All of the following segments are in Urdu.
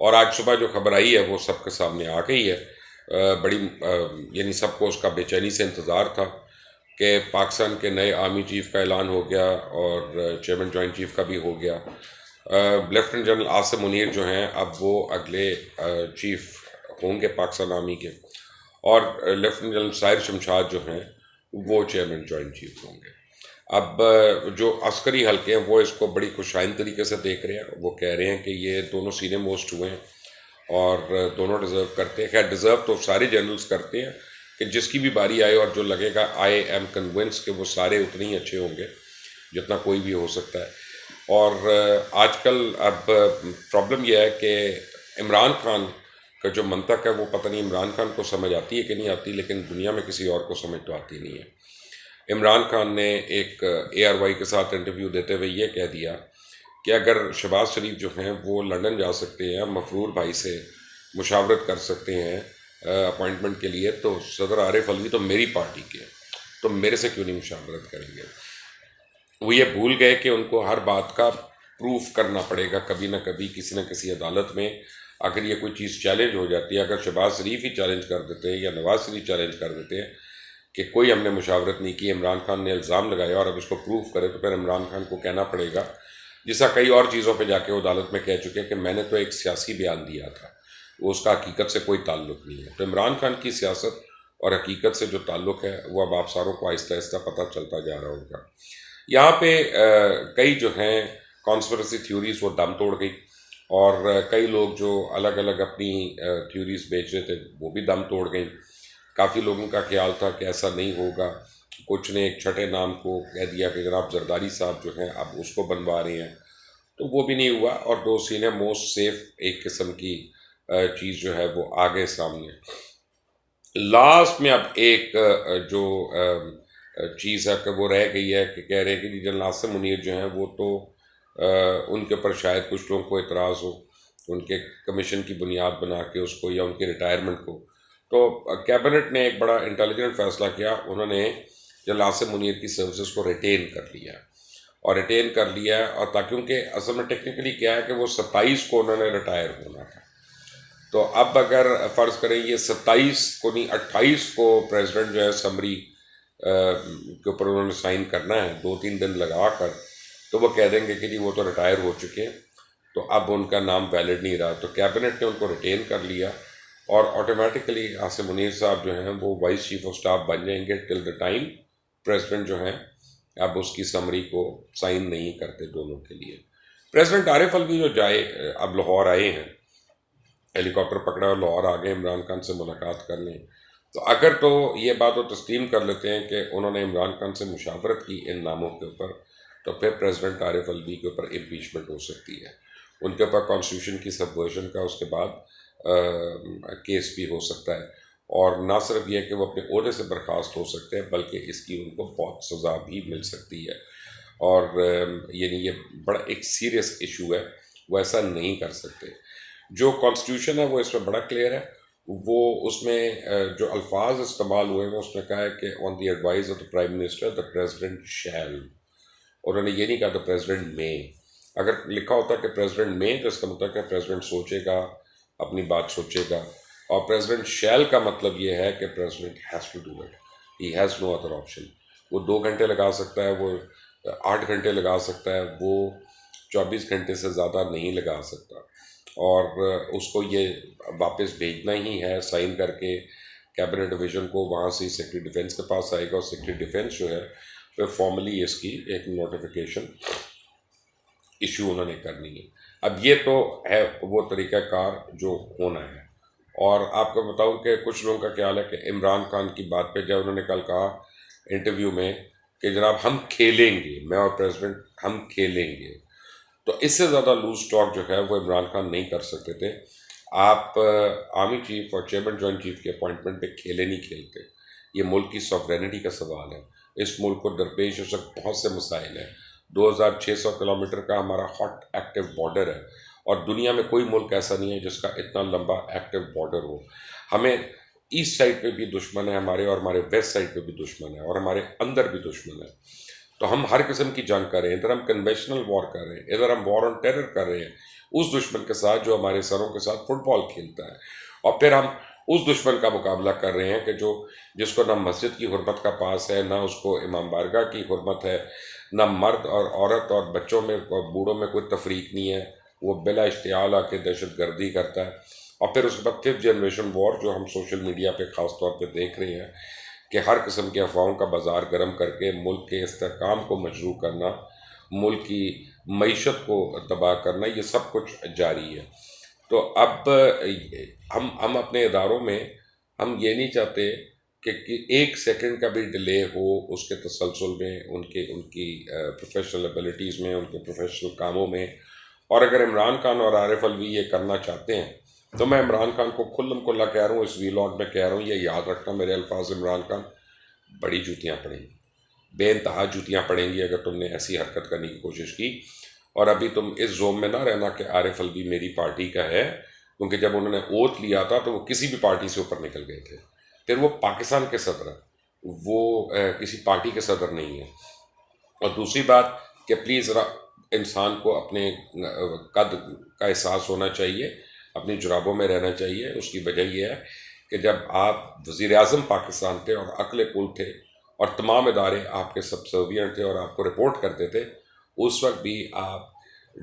اور آج صبح جو خبر آئی ہے وہ سب کے سامنے آ گئی ہے. بڑی یعنی سب کو اس کا بے چینی سے انتظار تھا کہ پاکستان کے نئے آرمی چیف کا اعلان ہو گیا اور چیئرمین جوائنٹ چیف کا بھی ہو گیا. لیفٹنٹ جنرل عاصم منیر جو ہیں اب وہ اگلے چیف ہوں گے پاکستان آرمی کے، اور لیفٹنٹ جنرل ساحر شمشاد جو ہیں وہ چیئرمین جوائنٹ چیف ہوں گے. اب جو عسکری حلقے ہیں وہ اس کو بڑی خوشائن طریقے سے دیکھ رہے ہیں. وہ کہہ رہے ہیں کہ یہ دونوں سینئر موسٹ ہوئے ہیں اور دونوں ڈیزرو کرتے ہیں. خیر ڈیزرو تو سارے جنرلز کرتے ہیں کہ جس کی بھی باری آئے اور جو لگے گا آئی ایم کنونس کہ وہ سارے اتنے ہی اچھے ہوں گے جتنا کوئی بھی ہو سکتا ہے. اور آج کل اب پرابلم یہ ہے کہ عمران خان کا جو منطق ہے وہ پتہ نہیں عمران خان کو سمجھ آتی ہے کہ نہیں آتی، لیکن دنیا میں کسی اور کو سمجھ تو آتی نہیں ہے. عمران خان نے ایک اے آر وائی کے ساتھ انٹرویو دیتے ہوئے یہ کہہ دیا کہ اگر شہباز شریف جو ہیں وہ لندن جا سکتے ہیں، مفرور بھائی سے مشاورت کر سکتے ہیں اپوائنٹمنٹ کے لیے، تو صدر عارف الوی تو میری پارٹی کے، تو میرے سے کیوں نہیں مشاورت کریں گے. وہ یہ بھول گئے کہ ان کو ہر بات کا پروف کرنا پڑے گا کبھی نہ کبھی کسی نہ کسی عدالت میں. اگر یہ کوئی چیز چیلنج ہو جاتی ہے، اگر شہباز شریف ہی چیلنج کر دیتے ہیں یا نواز شریف چیلنج کر دیتے ہیں کہ کوئی ہم نے مشاورت نہیں کی، عمران خان نے الزام لگایا اور اب اس کو پروف کرے، تو پھر عمران خان کو کہنا پڑے گا جیسا کئی اور چیزوں پہ جا کے عدالت میں کہہ چکے کہ میں نے تو ایک سیاسی بیان دیا تھا، وہ اس کا حقیقت سے کوئی تعلق نہیں ہے. تو عمران خان کی سیاست اور حقیقت سے جو تعلق ہے وہ اب آپ ساروں کو آہستہ آہستہ پتہ چلتا جا رہا ہوگا. یہاں پہ کئی جو ہیں کانسپریسی تھیوریز وہ دم توڑ گئی، اور کئی لوگ جو الگ الگ اپنی تھیوریز بیچ رہے تھے وہ بھی دم توڑ گئیں. کافی لوگوں کا خیال تھا کہ ایسا نہیں ہوگا، کچھ نے ایک چھٹے نام کو کہہ دیا کہ جناب زرداری صاحب جو ہیں اب اس کو بنوا رہے ہیں، تو وہ بھی نہیں ہوا، اور دو سینئر موسٹ سیف ایک قسم کی چیز جو ہے وہ آگے سامنے. لاسٹ میں اب ایک جو چیز ہے کہ وہ رہ گئی ہے کہ کہہ رہے ہیں کہ جنرل عاصم منیر جو ہیں وہ تو ان کے اوپر شاید کچھ لوگوں کو اعتراض ہو ان کے کمیشن کی بنیاد بنا کے اس کو یا ان کی ریٹائرمنٹ کو. تو کیبنٹ نے ایک بڑا انٹیلیجنٹ فیصلہ کیا، انہوں نے جنرل عاصم منیر کی سروسز کو ریٹین کر لیا، اور ریٹین کر لیا ہے، اور تاکہ ان کے اصل میں ٹیکنیکلی کیا ہے کہ وہ 27 کو انہوں نے ریٹائر ہونا تھا. تو اب اگر فرض کریں یہ 27 کو نہیں 28 کو پریزیڈنٹ جو ہے سمری کے اوپر انہوں نے سائن کرنا ہے 2-3 دن لگا کر، تو وہ کہہ دیں گے کہ جی وہ تو ریٹائر ہو چکے ہیں، تو اب ان کا نام ویلڈ نہیں رہا. تو کیبنٹ نے ان کو ریٹین کر لیا، اور آٹومیٹکلی عاصم منیر صاحب جو ہیں وہ وائس چیف آف سٹاف بن جائیں گے ٹل دا ٹائم پریزیڈنٹ جو ہیں اب اس کی سمری کو سائن نہیں کرتے دونوں کے لیے. پریزیڈنٹ عارف الوی جو جائے اب لاہور آئے ہیں، ہیلی کاپٹر پکڑا اور لاہور آ گئے عمران خان سے ملاقات کر لیں، تو اگر تو یہ بات وہ تسلیم کر لیتے ہیں کہ انہوں نے عمران خان سے مشاورت کی ان ناموں کے اوپر، تو پھر پریزیڈنٹ عارف الوی کے اوپر امپیچمنٹ ہو سکتی ہے، ان کے اوپر کانسٹیٹیوشن کی سبورشن کا اس کے بعد کیس بھی ہو سکتا ہے. اور نہ صرف یہ کہ وہ اپنے عہدے سے برخاست ہو سکتے ہیں بلکہ اس کی ان کو بہت سزا بھی مل سکتی ہے. اور یعنی یہ بڑا ایک سیریس ایشو ہے، وہ ایسا نہیں کر سکتے. جو کانسٹیٹیوشن ہے وہ اس میں بڑا کلیئر ہے. وہ اس میں جو الفاظ استعمال ہوئے ہیں اس نے کہا ہے کہ on the advice of the prime minister the president shall, انہوں نے یہ نہیں کہا دا پریزیڈنٹ میں. اگر لکھا ہوتا کہ پریزیڈنٹ میں تو اس کا مطلب ہے پریزیڈنٹ سوچے گا، اپنی بات سوچے گا. اور پریزیڈنٹ شیل کا مطلب یہ ہے کہ president has to do it, he has no other option. وہ 2 گھنٹے لگا سکتا ہے، وہ 8 گھنٹے لگا سکتا ہے، وہ 24 گھنٹے سے زیادہ نہیں لگا سکتا. اور اس کو یہ واپس بھیجنا ہی ہے سائن کر کے کیبنٹ ڈویژن کو، وہاں سے سیکرٹری ڈیفنس کے پاس آئے گا، اور سیکرٹری ڈیفنس جو ہے پھر فارملی اس کی ایک نوٹیفیکیشن ایشو انہوں نے کرنی ہے. اب یہ تو ہے وہ طریقہ کار جو ہونا ہے. اور آپ کو بتاؤں کہ کچھ لوگوں کا خیال ہے کہ عمران خان کی بات پہ جب انہوں نے کل کہا انٹرویو میں کہ جناب ہم کھیلیں گے، میں اور پریزیڈنٹ ہم کھیلیں گے، تو اس سے زیادہ لوز ٹاک جو ہے وہ عمران خان نہیں کر سکتے تھے. آپ آرمی چیف اور چیئرمین جوائنٹ چیف کے اپوائنٹمنٹ پہ کھیلے نہیں کھیلتے. یہ ملک کی سوورینٹی کا سوال ہے. اس ملک کو درپیش اس وقت بہت سے مسائل ہیں. 2600 کلومیٹر کا ہمارا ہاٹ ایکٹیو بارڈر ہے، اور دنیا میں کوئی ملک ایسا نہیں ہے جس کا اتنا لمبا ایکٹیو بارڈر ہو. ہمیں ایسٹ سائڈ پہ بھی دشمن ہے ہمارے، اور ہمارے ویسٹ سائڈ پہ بھی دشمن ہے، اور ہمارے اندر بھی دشمن ہے. تو ہم ہر قسم کی جنگ کر رہے ہیں. ادھر ہم کنوینشنل وار کر رہے ہیں، ادھر ہم وار آن ٹیرر کر رہے ہیں، اس دشمن کے ساتھ جو ہمارے سروں کے ساتھ فٹ بال کھیلتا ہے، اور پھر ہم اس دشمن کا مقابلہ کر رہے ہیں کہ جس کو نہ مسجد کی حرمت کا پاس ہے، نہ اس کو امام بارگاہ کی حرمت ہے، نہ مرد اور عورت اور بچوں میں اور بوڑھوں میں کوئی تفریق نہیں ہے، وہ بلا اشتعال آ کے دہشت گردی کرتا ہے۔ اور پھر اس کے بعد 5th جنریشن وار جو ہم سوشل میڈیا پہ خاص طور پہ دیکھ رہے ہیں کہ ہر قسم کے افواہوں کا بازار گرم کر کے ملک کے استحکام کو مجروح کرنا، ملک کی معیشت کو تباہ کرنا، یہ سب کچھ جاری ہے۔ تو اب ہم اپنے اداروں میں ہم یہ نہیں چاہتے کہ ایک سیکنڈ کا بھی ڈیلے ہو اس کے تسلسل میں، ان کی پروفیشنل ایبلٹیز میں، ان کے پروفیشنل کاموں میں۔ اور اگر عمران خان اور عارف الوی یہ کرنا چاہتے ہیں تو میں عمران خان کو کھلم کھلا کہہ رہا ہوں، اس ویلاگ میں کہہ رہا ہوں، یہ یاد رکھنا میرے الفاظ، عمران خان بڑی جوتیاں پڑیں گی، بے انتہا جوتیاں پڑیں گی اگر تم نے ایسی حرکت کرنے کی کوشش کی۔ اور ابھی تم اس زوم میں نہ رہنا کہ عارف الوی میری پارٹی کا ہے، کیونکہ جب انہوں نے اوتھ لیا تھا تو وہ کسی بھی پارٹی سے اوپر نکل گئے تھے، پھر وہ پاکستان کے صدر ہیں، وہ کسی پارٹی کے صدر نہیں ہیں۔ اور دوسری بات کہ پلیز ذرا انسان کو اپنے قد کا احساس ہونا چاہیے، اپنی جرابوں میں رہنا چاہیے۔ اس کی وجہ یہ ہے کہ جب آپ وزیر اعظم پاکستان تھے اور عقل کل تھے اور تمام ادارے آپ کے سبسروینٹ تھے اور آپ کو رپورٹ کرتے تھے، اس وقت بھی آپ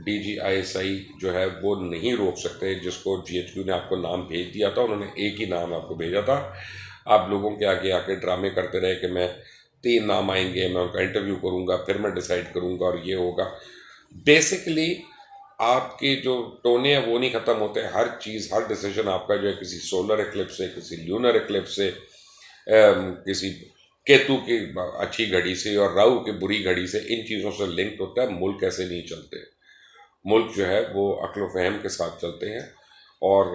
DGISI جو ہے وہ نہیں روک سکتے، جس کو GHQ نے آپ کو نام بھیج دیا تھا، انہوں نے ایک ہی نام آپ کو بھیجا تھا۔ آپ لوگوں کے آگے آ کے ڈرامے کرتے رہے کہ میں 3 نام آئیں گے، میں ان کا انٹرویو کروں گا، پھر میں ڈیسائیڈ کروں گا اور یہ ہوگا۔ بیسیکلی آپ کی جو ٹونے ہیں وہ نہیں ختم ہوتے، ہر چیز، ہر ڈیسیجن آپ کا جو ہے کسی سولر ایکلپس سے، کسی لیونر ایکلپس سے، کسی کیتو کی اچھی گھڑی سے اور راہو کی بری گھڑی سے، ان چیزوں سے لنکڈ ہوتا ہے۔ ملک ایسے نہیں چلتے، ملک جو ہے وہ عقل و فہم کے ساتھ چلتے ہیں اور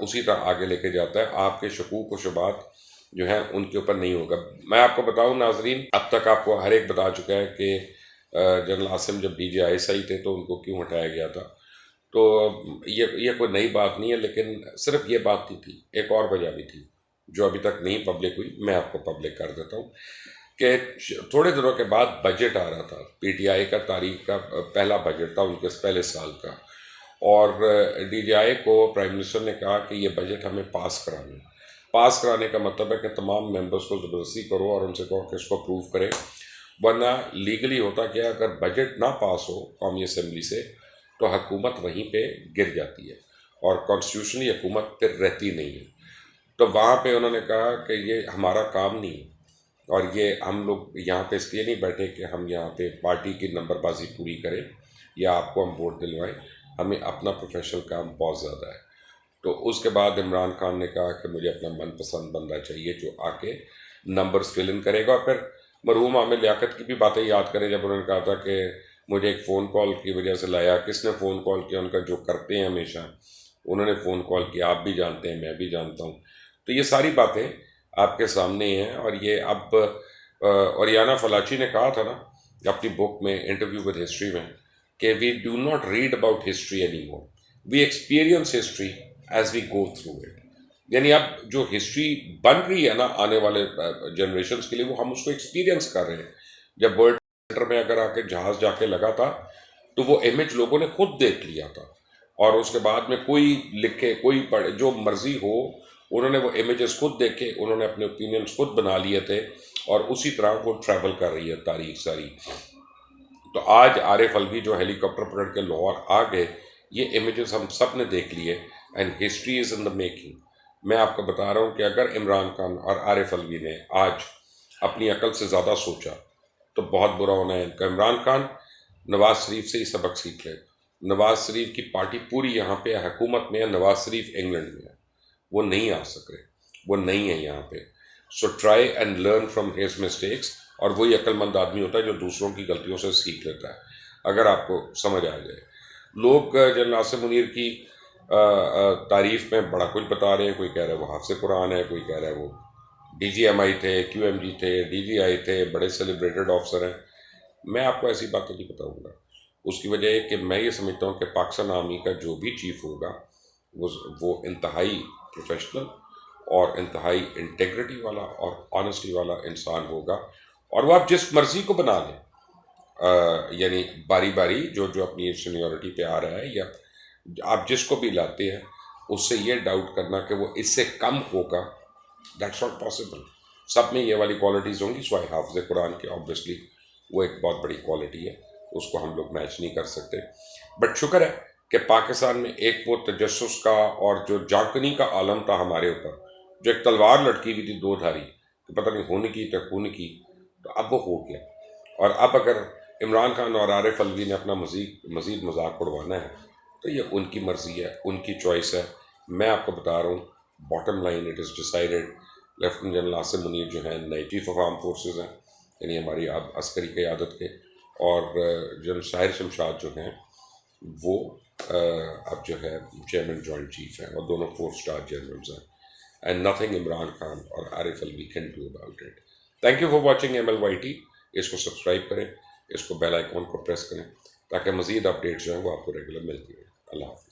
اسی طرح آگے لے کے جاتا ہے۔ آپ کے شکوک و شبہات جو ہیں ان کے اوپر نہیں ہوگا۔ میں آپ کو بتاؤں ناظرین، اب تک آپ کو ہر ایک بتا چکا ہے کہ جنرل عاصم جب DGISI تھے تو ان کو کیوں ہٹایا گیا تھا، تو یہ کوئی نئی بات نہیں ہے، لیکن صرف یہ بات نہیں تھی، ایک اور وجہ بھی تھی جو ابھی تک نہیں پبلک ہوئی، میں آپ کو پبلک کر دیتا ہوں کہ تھوڑے دنوں کے بعد بجٹ آ رہا تھا، PTI کا تاریخ کا پہلا بجٹ تھا ان کے پہلے سال کا، اور DGI کو پرائم منسٹر نے کہا کہ یہ بجٹ ہمیں پاس کرانا ہے۔ پاس کرانے کا مطلب ہے کہ تمام ممبرز کو زبردستی کرو اور ان سے کہو کہ اس کو اپروو کرے، ورنہ لیگلی ہوتا کیا، اگر بجٹ نہ پاس ہو قومی اسمبلی سے تو حکومت وہیں پہ گر جاتی ہے اور کانسٹیٹیوشنلی حکومت پھر رہتی نہیں ہے۔ تو وہاں پہ انہوں نے کہا کہ یہ ہمارا کام نہیں ہے، اور یہ ہم لوگ یہاں پہ اس لیے نہیں بیٹھے کہ ہم یہاں پہ پارٹی کی نمبر بازی پوری کریں یا آپ کو ہم ووٹ دلوائیں، ہمیں اپنا پروفیشنل کام بہت زیادہ ہے۔ تو اس کے بعد عمران خان نے کہا کہ مجھے اپنا من پسند بندہ چاہیے جو آ کے نمبرز فل ان کرے گا، اور پھر مرحوم عامر لیاقت کی بھی باتیں یاد کریں جب انہوں نے کہا تھا کہ مجھے ایک فون کال کی وجہ سے لایا، کس نے فون کال کیا، ان کا جو کرتے ہیں ہمیشہ، انہوں نے فون کال کیا، آپ بھی جانتے ہیں، میں بھی جانتا ہوں۔ تو یہ ساری باتیں آپ کے سامنے ہیں، اور یہ اب اوریانا فلاچی نے کہا تھا نا اپنی بک میں انٹرویو ود ہسٹری میں کہ we do not read about history any more, we experience history as we go through it. یعنی اب جو ہسٹری بن رہی ہے نا آنے والے جنریشنز کے لیے، وہ ہم اس کو ایکسپیرئنس کر رہے ہیں۔ جب ورلڈ سینٹر میں اگر آ کے جہاز جا کے لگا تھا تو وہ امیج لوگوں نے خود دیکھ لیا تھا، اور اس کے بعد میں کوئی لکھے کوئی پڑھے جو مرضی ہو، انہوں نے وہ امیجز خود دیکھے، انہوں نے اپنے اوپینینز خود بنا لیے تھے، اور اسی طرح وہ ٹریول کر رہی ہے تاریخ ساری۔ تو آج عارف الوی جو ہیلی کاپٹر پکڑ کے لاہور آ گئے، یہ امیجز ہم سب نے دیکھ لیے، and history is in the making. میں آپ کو بتا رہا ہوں کہ اگر عمران خان اور عارف الوی نے آج اپنی عقل سے زیادہ سوچا تو بہت برا ہونا ہے ان کا۔ عمران خان نواز شریف سے ہی سبق سیکھ لے، نواز شریف کی پارٹی پوری یہاں پہ حکومت میں ہے، نواز شریف انگلینڈ میں ہے، وہ نہیں آ سک رہے، وہ نہیں ہے یہاں پہ۔ So try and learn from has mistakes, اور وہی عقل مند آدمی ہوتا ہے جو دوسروں کی غلطیوں سے سیکھ لیتا ہے، اگر آپ کو سمجھ آ جائے۔ لوگ جنرل عاصم منیر کی تعریف میں بڑا کچھ بتا رہے ہیں، کوئی کہہ رہا ہے وہ حافظ قرآن ہے، کوئی کہہ رہا ہے وہ DGMI تھے، QMG تھے، DGI تھے، بڑے سیلیبریٹڈ آفسر ہیں۔ میں آپ کو ایسی باتیں نہیں بتاؤں گا، اس کی وجہ ہے کہ میں یہ سمجھتا ہوں کہ پاکستان آرمی کا جو بھی چیف ہوگا وہ انتہائی پروفیشنل اور انتہائی انٹیگریٹی والا اور آنیسٹی والا انسان ہوگا، اور وہ آپ جس مرضی کو بنا لیں، یعنی باری باری جو اپنی سینیورٹی پہ آ رہا ہے آپ جس کو بھی لاتے ہیں اس سے یہ ڈاؤٹ کرنا کہ وہ اس سے کم ہوگا، دیٹس ناٹ پاسبل. سب میں یہ والی کوالٹیز ہوں گی. سوائے حافظ قرآن کے آبویسلی وہ ایک بہت بڑی کوالٹی ہے، اس کو ہم لوگ میچ نہیں کر سکتے. بٹ شکر ہے کہ پاکستان میں ایک وہ تجسس کا اور جو جانکنی کا عالم تھا ہمارے اوپر، جو ایک تلوار لٹکی ہوئی تھی دو دھاری کہ پتہ نہیں ہونے کی تو ہونے کی، تو اب وہ ہو گیا. اور اب اگر عمران خان اور عارف الوی نے اپنا مزید مذاق اڑوانا ہے تو یہ ان کی مرضی ہے، ان کی چوائس ہے. میں آپ کو بتا رہا ہوں bottom line it is decided. Lieutenant general Asim Munir جو ہیں نئے چیف آف آرم فورسز ہیں، یعنی ہماری اب عسکری قیادت کے، اور جنرل شاہر شمشاد جو ہیں وہ اب جو ہے چیئرمین جوائنٹ چیف ہیں، اور دونوں 4 اسٹار جنرلز ہیں. اینڈ نتھنگ عمران خان اور Arif Alvi can do about it. Thank you for watching MLYT. اس کو سبسکرائب کریں، اس کو بیل آئیکن کو پریس کریں تاکہ مزید اپڈیٹس جو ہیں وہ آپ کو ریگولر ملتی ہیں. اللہ حافظ.